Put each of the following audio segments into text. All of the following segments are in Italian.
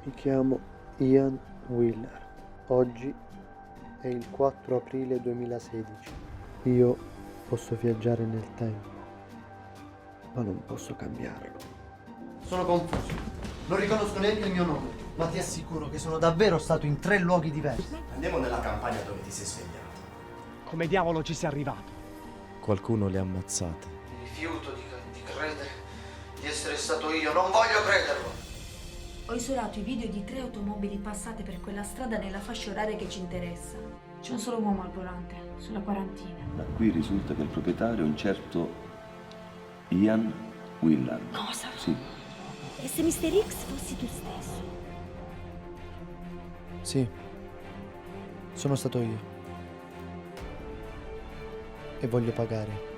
Mi chiamo Ian Wheeler. Oggi è il 4 aprile 2016. Io posso viaggiare nel tempo, ma non posso cambiarlo. Sono confuso. Non riconosco neanche il mio nome, ma ti assicuro che sono davvero stato in 3 luoghi diversi. Andiamo nella campagna dove ti sei svegliato. Come diavolo ci sei arrivato? Qualcuno le ha ammazzate. Mi rifiuto di credere di essere stato io, non voglio crederlo. Ho isolato i video di 3 automobili passate per quella strada nella fascia oraria che ci interessa. C'è un solo uomo al volante, sulla quarantina. Da qui risulta che il proprietario è un certo Ian Wheeler. Cosa? Sì. E se Mr. X fossi tu stesso? Sì, sono stato io. E voglio pagare.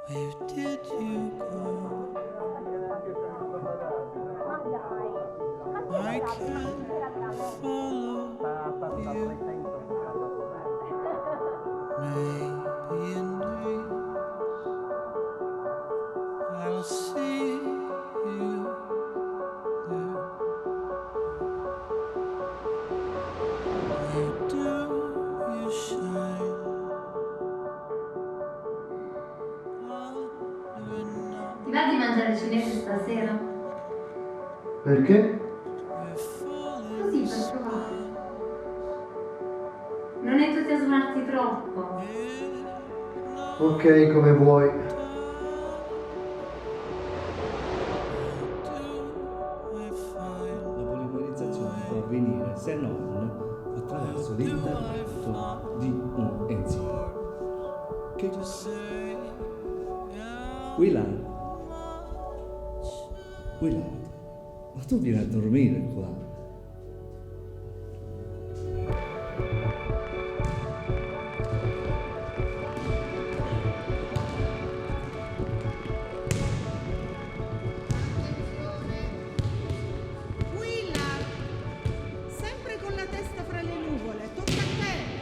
Where did you go? I can't follow you. Maybe in dreams I'll see you there. Where do you shine? Ti va di mangiare cinese stasera? Perché? Così per provare. Non entusiasmarti troppo. Ok, come vuoi. La polimerizzazione può avvenire se non attraverso l'intervento di un enzimo. Che Willard? Willard? Ma tu vieni a dormire qua? Willard, sempre con la testa fra le nuvole, tocca a te.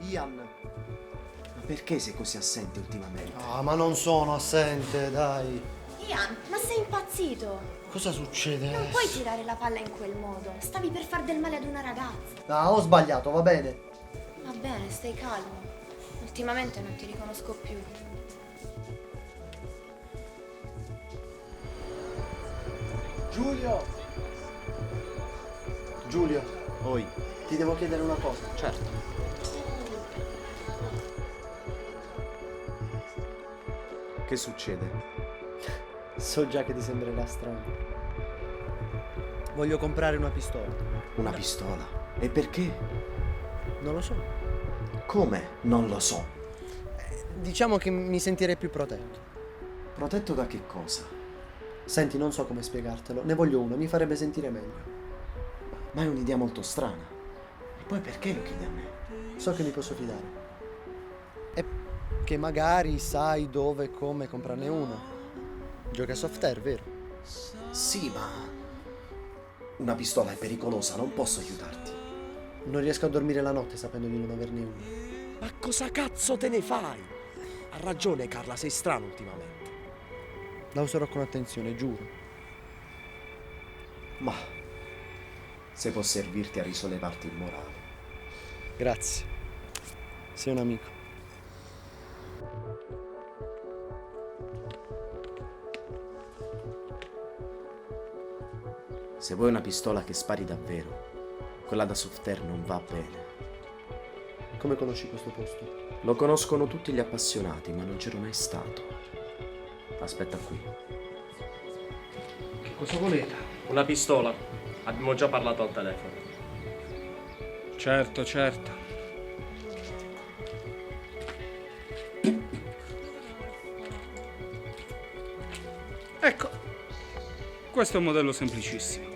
Ian. Ma perché sei così assente ultimamente? Ah, ma non sono assente, dai. Ian, ma sei impazzito? Cosa succede? Non puoi tirare la palla in quel modo. Stavi per far del male ad una ragazza. Ah, ho sbagliato, va bene. Va bene, stai calmo. Ultimamente non ti riconosco più. Giulio! Giulio, Poi, ti devo chiedere una cosa. certo. Che succede? So già che ti sembrerà strano. Voglio comprare una pistola. Una pistola? E perché? Non lo so. Come? Non lo so. Diciamo che mi sentirei più protetto. Protetto da che cosa? Senti, non so come spiegartelo. Ne voglio una, mi farebbe sentire meglio. Ma è un'idea molto strana. E poi perché lo chiedi a me? So che mi posso fidare. E che magari sai dove e come comprarne una. Gioca a soft air, vero? Sì, ma una pistola è pericolosa, non posso aiutarti. Non riesco a dormire la notte sapendo di non averne una. Ma cosa cazzo te ne fai? Ha ragione Carla, sei strano ultimamente. La userò con attenzione, giuro. Ma se può servirti a risollevarti il morale. Grazie. Sei un amico. Se vuoi una pistola che spari davvero, quella da soft air non va bene. Come conosci questo posto? Lo conoscono tutti gli appassionati, ma non c'ero mai stato. Aspetta qui. Che cosa volete? Una pistola. Abbiamo già parlato al telefono. Certo, certo. Questo è un modello semplicissimo.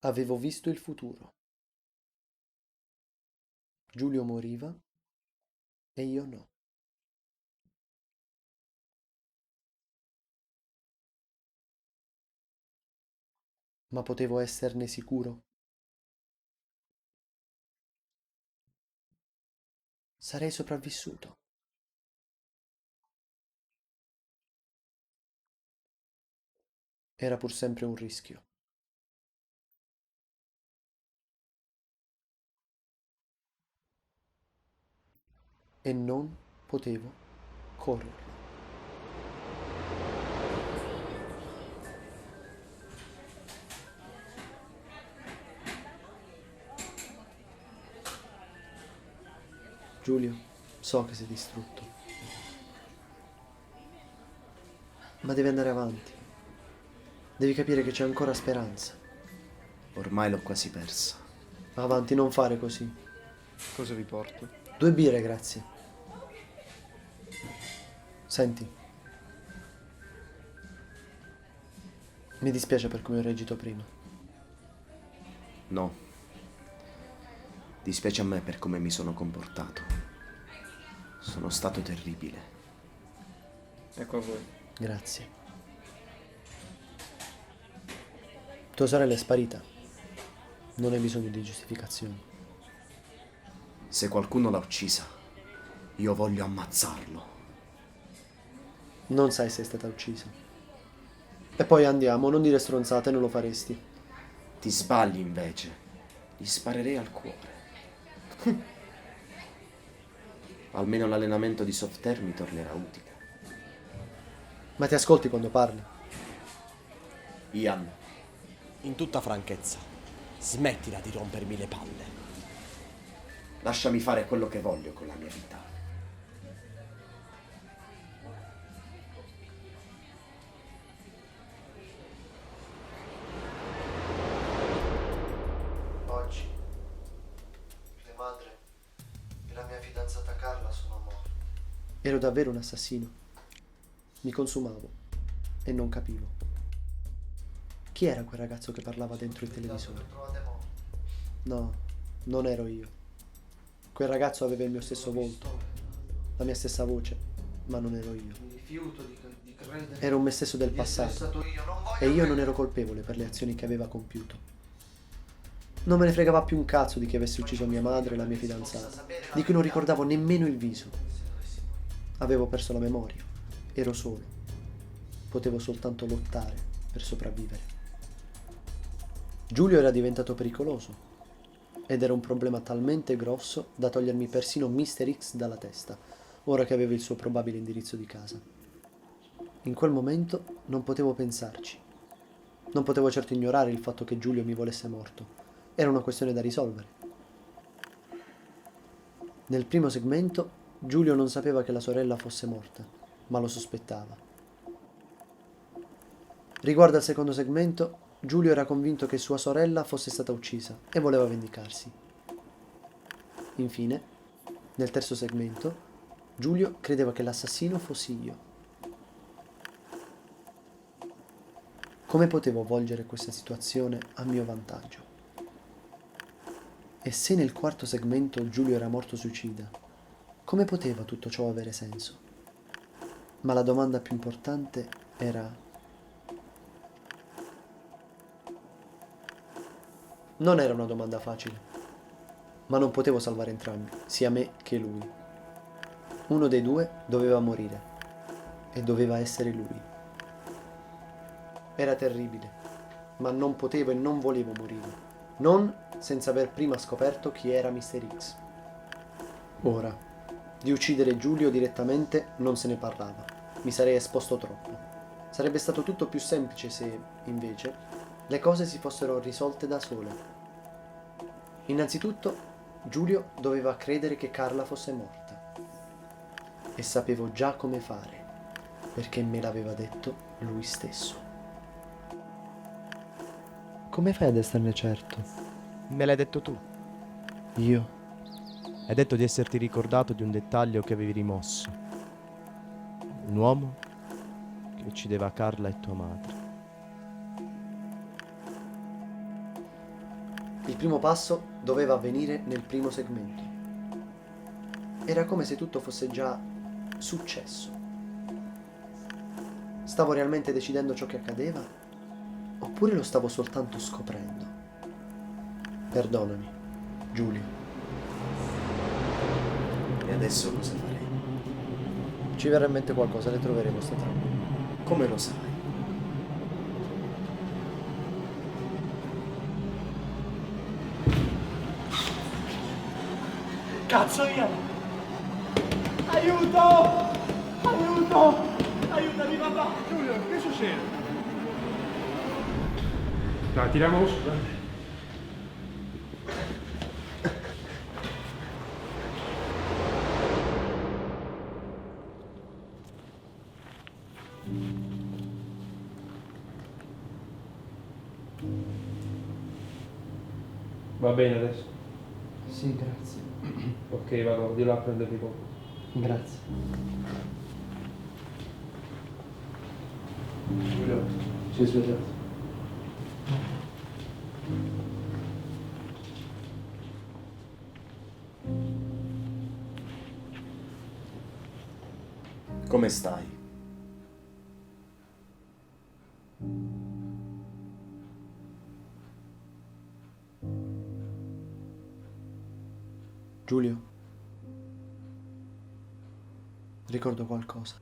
Avevo visto il futuro. Giulio moriva e io no. Ma potevo esserne sicuro? Sarei sopravvissuto. Era pur sempre un rischio. E non potevo correrlo. Giulio, so che sei distrutto, ma devi andare avanti. Devi capire che c'è ancora speranza. Ormai l'ho quasi persa. Avanti, non fare così. Cosa vi porto? 2 birre, grazie. Senti, mi dispiace per come ho reagito prima. No. Dispiace a me per come mi sono comportato. Sono stato terribile. Ecco a voi. Grazie. Tua sorella è sparita. Non hai bisogno di giustificazioni. Se qualcuno l'ha uccisa, io voglio ammazzarlo. Non sai se è stata uccisa. E poi andiamo, non dire stronzate, non lo faresti. Ti sbagli invece. Gli sparerei al cuore. Almeno l'allenamento di soft air mi tornerà utile. Ma ti ascolti quando parli? Ian, In tutta franchezza, smettila di rompermi le palle. lasciami fare quello che voglio con la mia vita. Carla sono morto. Ero davvero un assassino. Mi consumavo e non capivo. Chi era quel ragazzo che parlava dentro il televisore? No, non ero io. Quel ragazzo aveva il mio stesso volto, la mia stessa voce, ma non ero io. Mi rifiuto di credere. Ero un me stesso del di essere passato stato io. Non voglio e io non credere. ero colpevole per le azioni che aveva compiuto. Non me ne fregava più un cazzo di chi avesse ucciso mia madre e la mia fidanzata, di cui non ricordavo nemmeno il viso. Avevo perso la memoria, ero solo. Potevo soltanto lottare per sopravvivere. Giulio era diventato pericoloso ed era un problema talmente grosso da togliermi persino Mr. X dalla testa, ora che avevo il suo probabile indirizzo di casa. In quel momento non potevo pensarci. Non potevo certo ignorare il fatto che Giulio mi volesse morto. Era una questione da risolvere. Nel primo segmento, Giulio non sapeva che la sorella fosse morta, ma lo sospettava. Riguardo al secondo segmento, Giulio era convinto che sua sorella fosse stata uccisa e voleva vendicarsi. Infine, nel terzo segmento, Giulio credeva che l'assassino fossi io. Come potevo volgere questa situazione a mio vantaggio? E se nel quarto segmento Giulio era morto suicida, come poteva tutto ciò avere senso? Ma la domanda più importante era: non era una domanda facile, ma non potevo salvare entrambi, sia me che lui. Uno dei due doveva morire, e doveva essere lui. Era terribile, ma non potevo e non volevo morire, non senza aver prima scoperto chi era Mr. X. Ora, di uccidere Giulio direttamente non se ne parlava, mi sarei esposto troppo. Sarebbe stato tutto più semplice se, invece, le cose si fossero risolte da sole. Innanzitutto, Giulio doveva credere che Carla fosse morta. E sapevo già come fare, perché me l'aveva detto lui stesso. Come fai ad esserne certo? Me l'hai detto tu. Io? Hai detto di esserti ricordato di un dettaglio che avevi rimosso. Un uomo che uccideva Carla e tua madre. Il primo passo doveva avvenire nel primo segmento. Era come se tutto fosse già successo. Stavo realmente decidendo ciò che accadeva? Oppure lo stavo soltanto scoprendo? Perdonami, Giulio. E adesso cosa farei? Ci verrà in mente qualcosa, le troveremo, sta tranquillo. Come lo sai? Cazzo, Ian! Aiuto! Aiuto! Aiutami, papà! Giulio, che succede? Dai, tiriamo su. Va bene adesso? Sì, grazie. Ok, vado di là a prenderti poco. Grazie. Giulio, ci hai svegliato? Come stai? Giulio, ricordo qualcosa.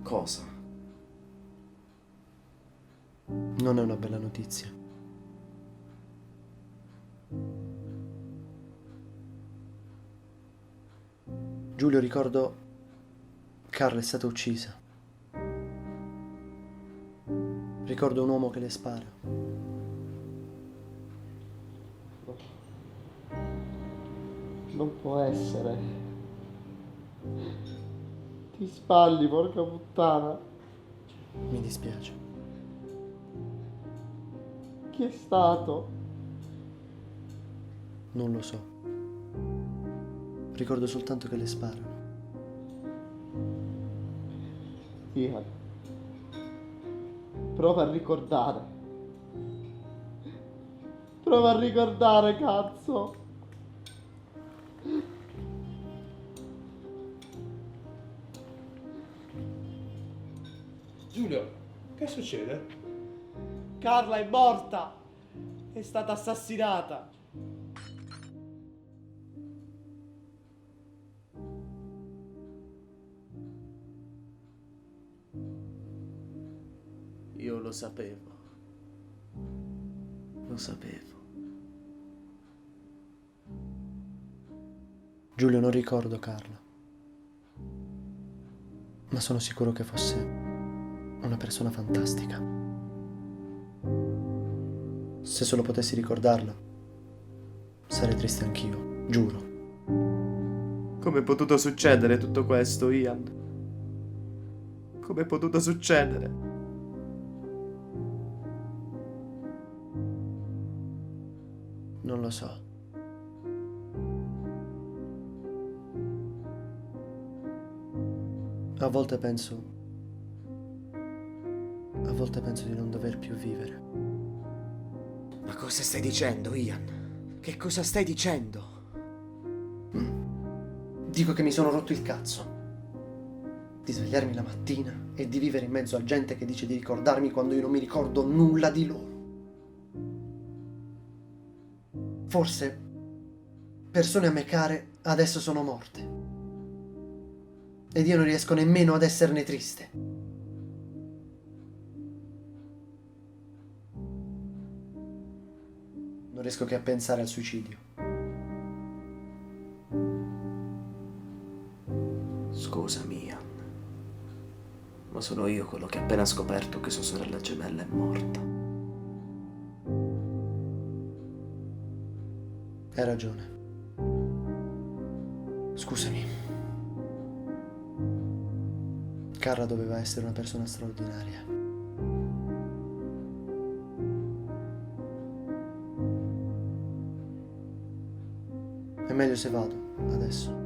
Cosa? Non è una bella notizia. Giulio, ricordo Carla è stata uccisa. Ricordo un uomo che le spara. Non può essere. Ti sbagli, porca puttana. Mi dispiace. Chi è stato? Non lo so. Ricordo soltanto che le sparano. Ian, prova a ricordare. Prova a ricordare, cazzo. Giulio, che succede? Carla è morta. È stata assassinata. Io lo sapevo. Lo sapevo. Giulio, non ricordo Carla. Ma sono sicuro che fosse una persona fantastica. Se solo potessi ricordarla, sarei triste anch'io, giuro. Come è potuto succedere tutto questo, Ian? Come è potuto succedere? Non lo so. A volte penso di non dover più vivere. Ma cosa stai dicendo, Ian? Che cosa stai dicendo? Dico che mi sono rotto il cazzo di svegliarmi la mattina e di vivere in mezzo a gente che dice di ricordarmi quando io non mi ricordo nulla di loro. Forse persone a me care adesso sono morte ed io non riesco nemmeno ad esserne triste. Non riesco che a pensare al suicidio. Scusami, Ian, ma sono io quello che ha appena scoperto che sua sorella gemella è morta. Hai ragione. Scusami. Carla doveva essere una persona straordinaria. È meglio se vado, adesso.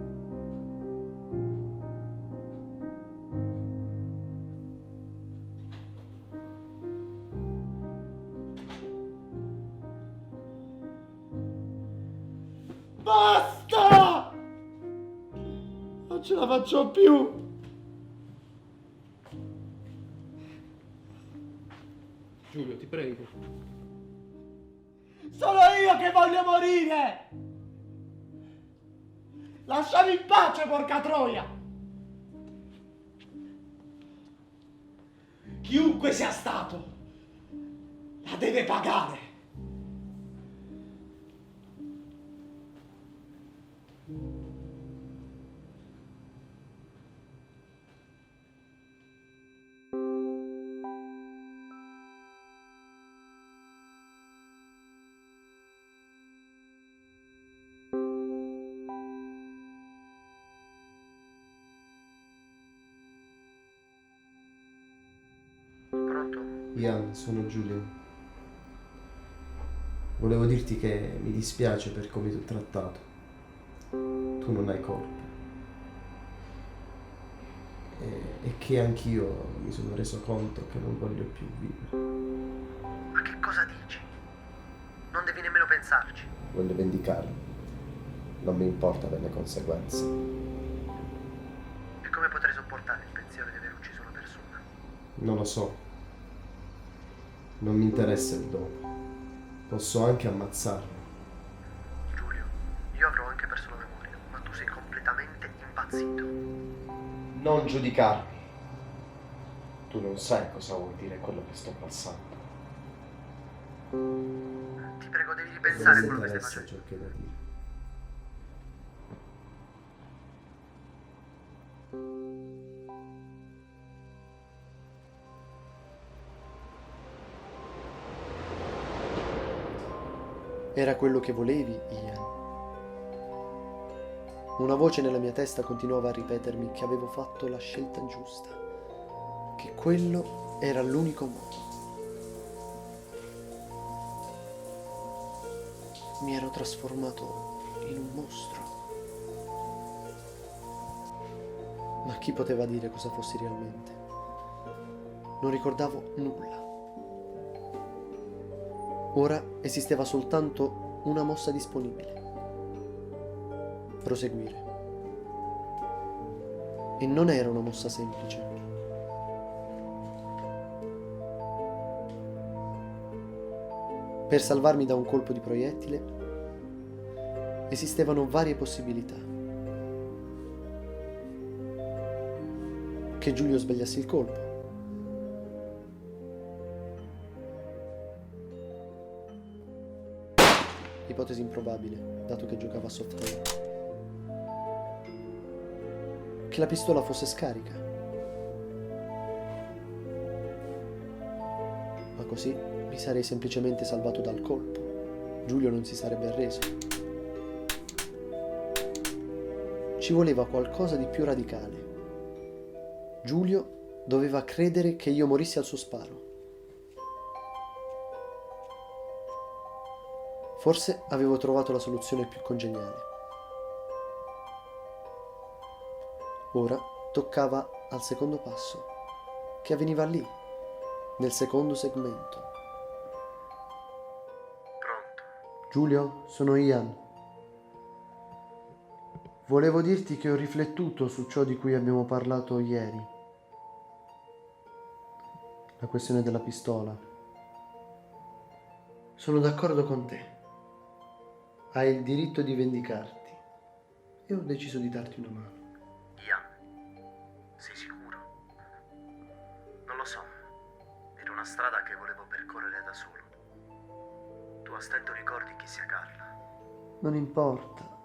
Basta! Non ce la faccio più. Giulio, ti prego. Sono io che voglio morire! Lasciami in pace, porca troia! Chiunque sia stato, la deve pagare. Ian, sono Giulio. Volevo dirti che mi dispiace per come ti ho trattato. Tu non hai colpa. E che anch'io mi sono reso conto che non voglio più vivere. Ma che cosa dici? Non devi nemmeno pensarci. Voglio vendicarmi. Non mi importa delle conseguenze. E come potrei sopportare il pensiero di aver ucciso una persona? Non lo so. Non mi interessa il dopo. Posso anche ammazzarmi. Giulio, io avrò anche perso la memoria, ma tu sei completamente impazzito. Non giudicarmi. Tu non sai cosa vuol dire quello che sto passando. Ti prego, devi ripensare a quello che stai Cosa facendo. ciò che è da dire. Era quello che volevi, Ian. Una voce nella mia testa continuava a ripetermi che avevo fatto la scelta giusta, che quello era l'unico modo. Mi ero trasformato in un mostro. Ma chi poteva dire cosa fossi realmente? Non ricordavo nulla. Ora esisteva soltanto una mossa disponibile. Proseguire. E non era una mossa semplice. Per salvarmi da un colpo di proiettile esistevano varie possibilità. Che Giulio sbagliasse il colpo. Ipotesi improbabile, dato che giocava a software. Che la pistola fosse scarica. Ma così mi sarei semplicemente salvato dal colpo. Giulio non si sarebbe arreso. Ci voleva qualcosa di più radicale. Giulio doveva credere che io morissi al suo sparo. Forse avevo trovato la soluzione più congeniale. Ora toccava al secondo passo, che avveniva lì, nel secondo segmento. Pronto? Giulio, sono Ian. Volevo dirti che ho riflettuto su ciò di cui abbiamo parlato ieri. La questione della pistola. Sono d'accordo con te. Hai il diritto di vendicarti e ho deciso di darti una mano. Ian, sei sicuro? Non lo so. Era una strada che volevo percorrere da solo. Tu a stento ricordi chi sia Carla? Non importa.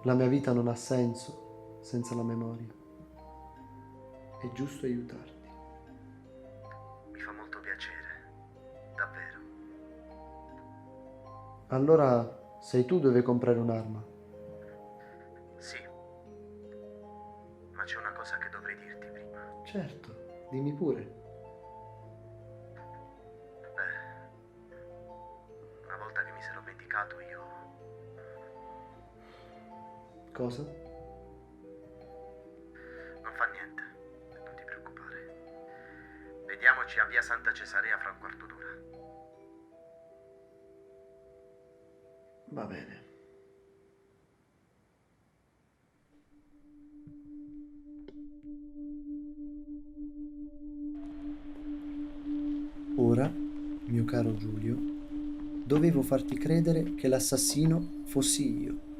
La mia vita non ha senso senza la memoria. È giusto aiutarti. Mi fa molto piacere. Davvero. Allora sei tu dove comprare un'arma. Sì. Ma c'è una cosa che dovrei dirti prima. Certo, dimmi pure. Beh, una volta che mi sarò vendicato io... Cosa? Non fa niente, non ti preoccupare. Vediamoci a via Santa Cesarea fra un quarto d'ora. Va bene. Ora, mio caro Giulio, dovevo farti credere che l'assassino fossi io.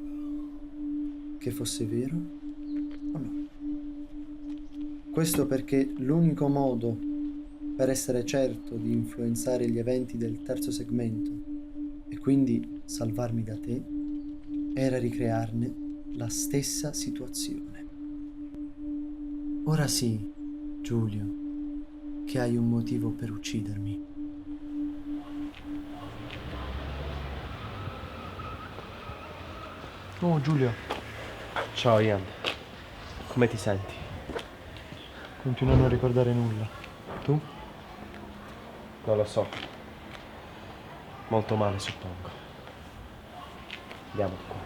Che fosse vero o no. Questo perché l'unico modo per essere certo di influenzare gli eventi del terzo segmento e quindi salvarmi da te era ricrearne la stessa situazione. Ora sì, Giulio, che hai un motivo per uccidermi. Oh Giulio. Ciao Ian. Come ti senti? Continuo a non ricordare nulla. Tu? Non lo so. Molto male, suppongo. Andiamo qua.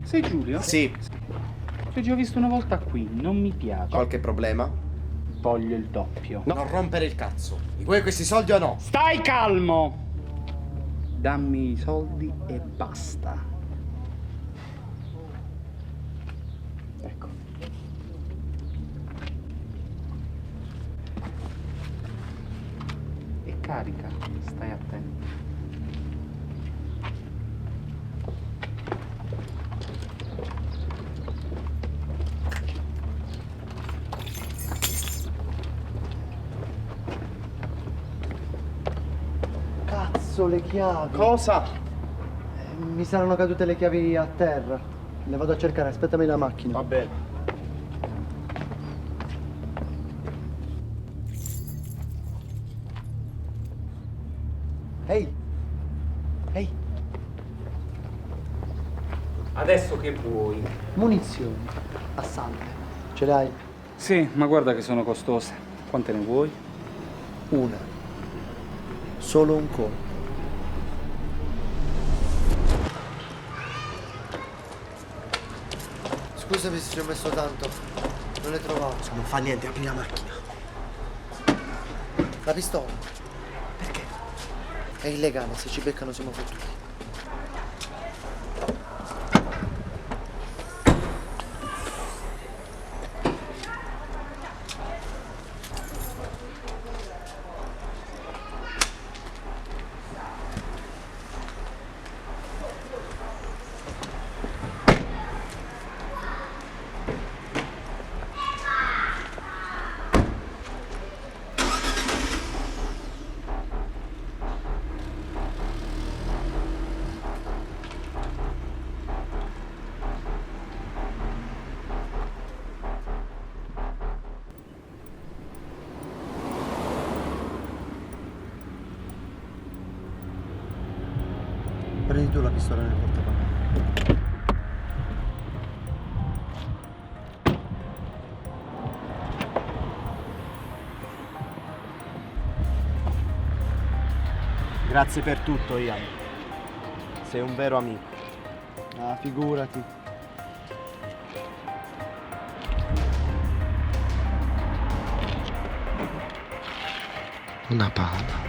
Sei Giulio? Sì. Ti ho già visto una volta qui, non mi piace. Qualche problema? Voglio il doppio. No. Non rompere il cazzo. Li vuoi questi soldi o no? Stai calmo! Dammi i soldi e basta. Ecco. E carica, stai attento. Le chiavi. Cosa? Mi saranno cadute le chiavi a terra. Le vado a cercare, aspettami la macchina. Va bene. Ehi! Ehi! Adesso che vuoi? Munizioni. Assante. Ce le hai? Sì, ma guarda che sono costose. Quante ne vuoi? Una. Solo un colpo. Scusami se ci ho messo tanto. Non le trovavo. Non fa niente, apri la macchina. La pistola. Perché? È illegale, se ci beccano siamo fottuti. Prendi tu la pistola nel portapanni. Grazie per tutto, Ian. Sei un vero amico. Ah, figurati. Una palla.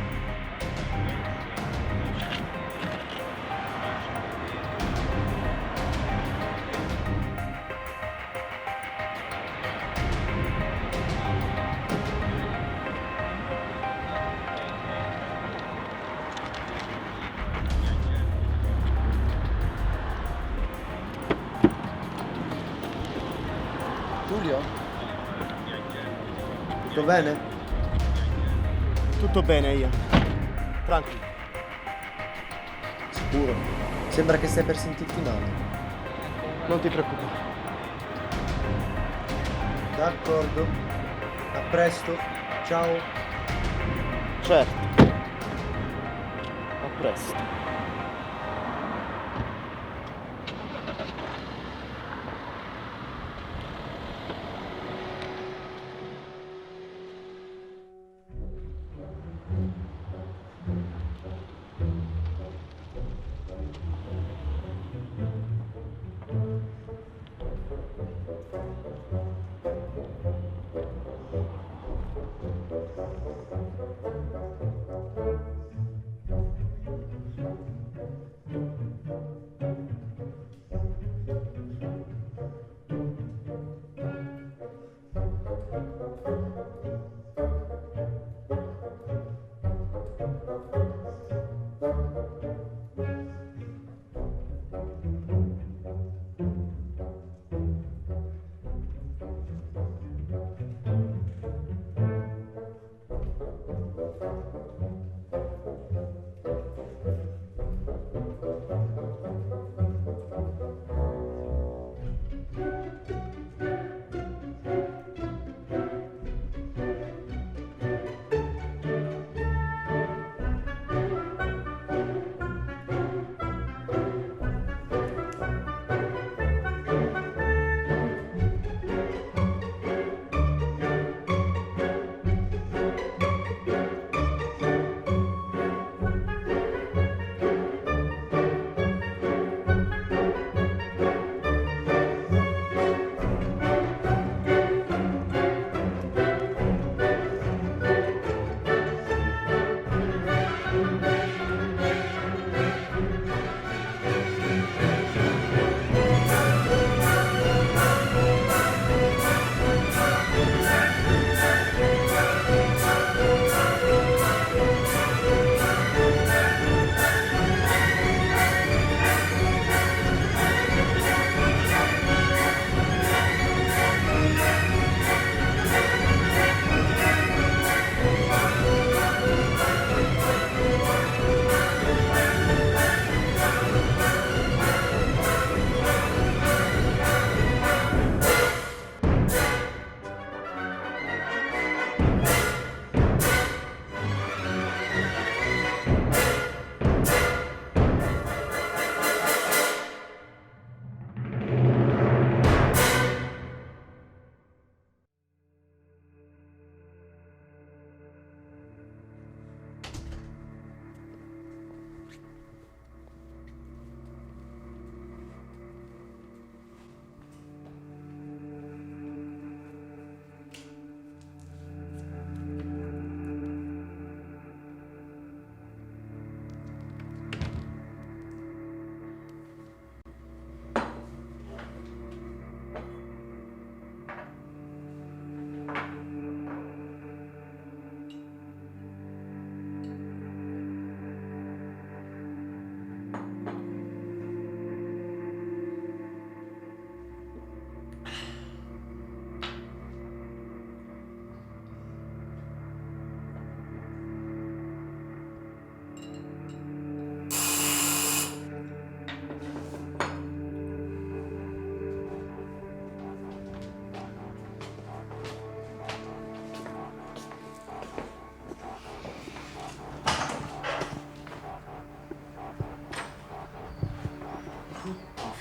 Giulio? Tutto bene? Tutto bene, Ian. Tranquillo. Sicuro? Sembra che stai per sentirti male. Non ti preoccupare. D'accordo. A presto. Ciao. Certo. A presto.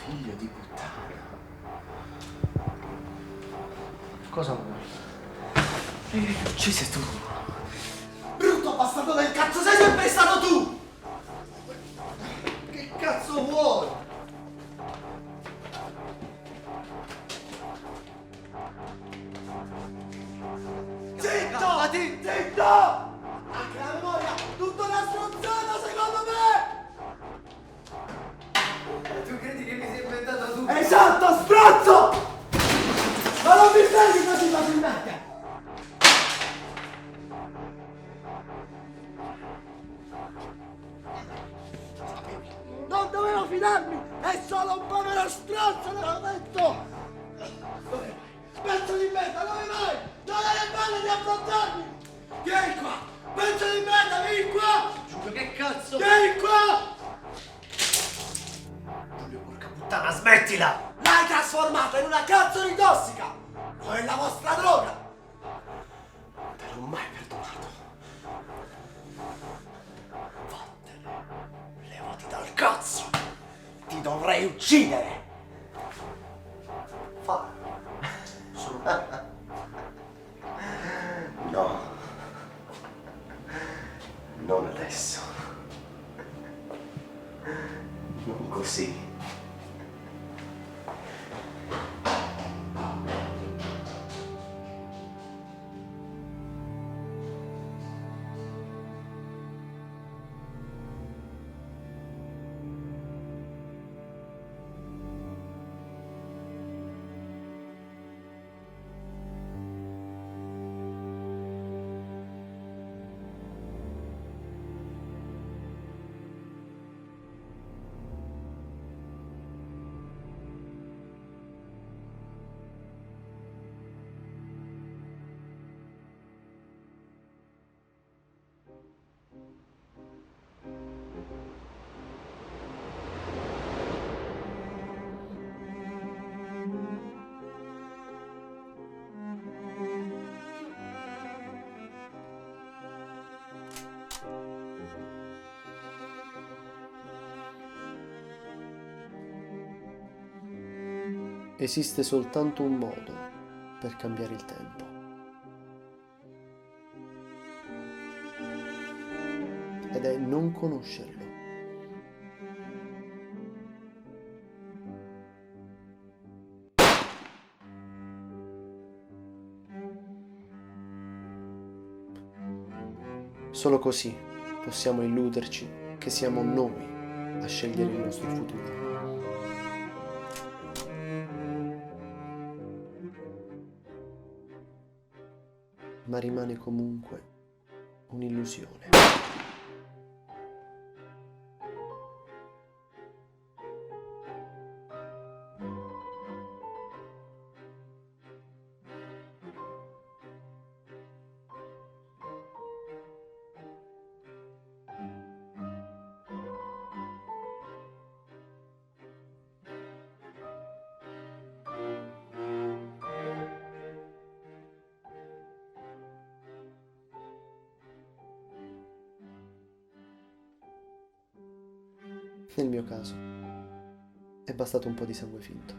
Figlio di puttana. Cosa vuoi? Mi hai ucciso tu. Brutto bastardo del cazzo, sei sempre stato tu! Che cazzo vuoi? Zitto! Zitto! Anche la memoria, tutta una stronzata secondo me! Tu credi che mi sia inventato tu? Esatto, stronzo! Ma non mi prendi così facilmente! Non dovevo fidarmi! È solo un povero stronzo, te l'ho detto! Dove vai? Pezzo di merda, dove vai? Non hai le palle di affrontarmi! Vieni qua! Pezzo di merda, vieni qua! Giulio, che cazzo? Vieni qua! Giulio, porca puttana, smettila! L'hai trasformata in una cazzo di tossica! È la vostra droga! Non te l'ho mai perdonato. Vattene! Levati dal cazzo! Ti dovrei uccidere! Fa! Sono... No. Non adesso. Non così. Esiste soltanto un modo per cambiare il tempo. Ed è non conoscerlo. Solo così possiamo illuderci che siamo noi a scegliere il nostro futuro. Ma rimane comunque un'illusione. Nel mio caso è bastato un po' di sangue finto.